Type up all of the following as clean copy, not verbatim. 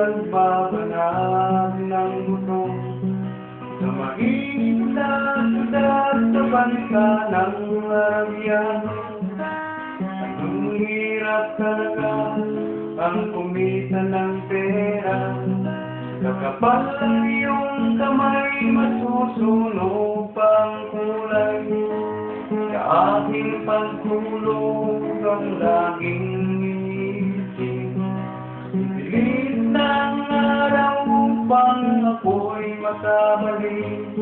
nagbabanat ng gutom sa mainit na syudad sa bansa ng Arabyano. Anong hirap talaga ang kumita ng pera, kakapal ang iyong kamay, masusunog pang kulay. Sa aking pagtulog ang laging iniisip, pilit ng araw upang ako'y makabalik.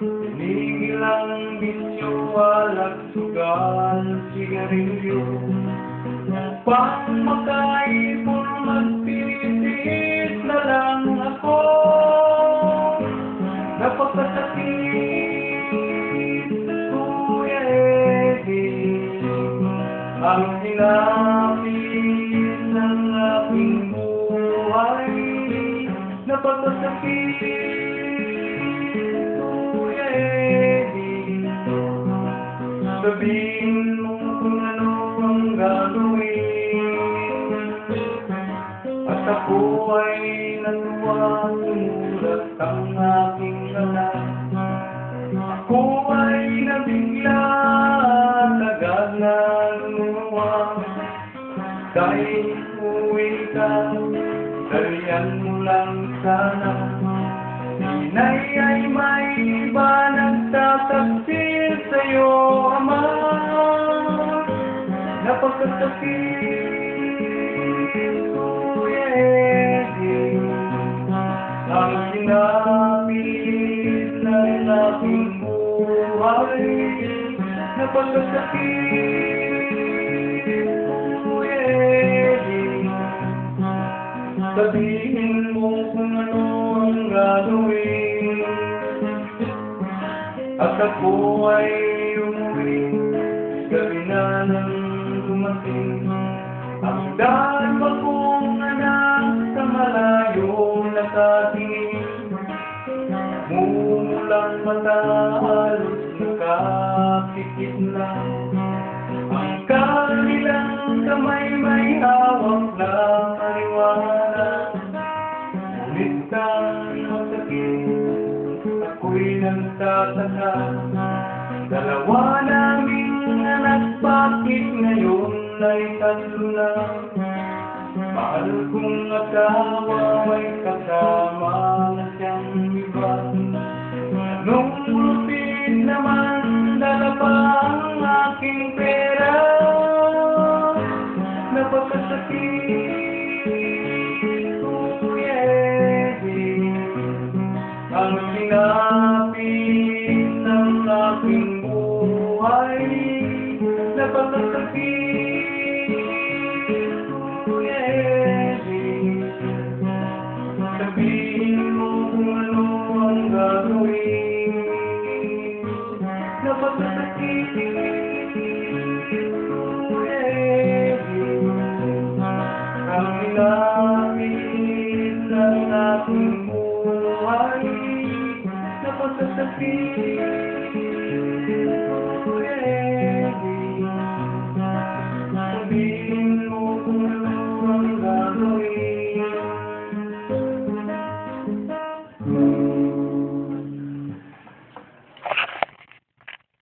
Tinigil ang bisyo, alak, sugal, sigarilyo, upang makaipon, magpipit na lang ako. Napakasakit, Kuya Eddie, ang sinapit ng aking buhay. Napakasakit, Kuya Eddie, sabihin mo kung ano ang gagawin. At ako ay natuwa, tumulat ang aking anak. Ako ay nabigla, agad na lumuha. Kahit uwi ka, dalian mo lang sana. Inay ay may iba nagtataksil sa'yo, Ama. Napakasakit, Kuya Eddie, ang sinapit ng aking buhay. Napakasakit, Kuya Eddie, sabihin mo kung ano ang gagawin. At ako ay umuwi, gabi na nang dumating. Ang dama kong anak sa malayo nakatingin, mumulang mata, halos nakapikit na. Ang kanilang kamay may hawak na marijuana. Ngunit kang masakit, ako'y nagtataka. Dalawa naming anak, bakit ngayon ay tatlo na? Mahal kong asawa, may kasama na siyang iba. Anong lupit naman, dala pa ang aking pera. Napakasakit, Kuya Eddie, ang sinapit ng aking buhay. Napakasakit, Kuya Eddie, sabihin mo kung ano ang gagawin. Napakasakit, Kuya Eddie, ang sinapit ng aking buhay. Napakasakit, Kuya Eddie, sabihin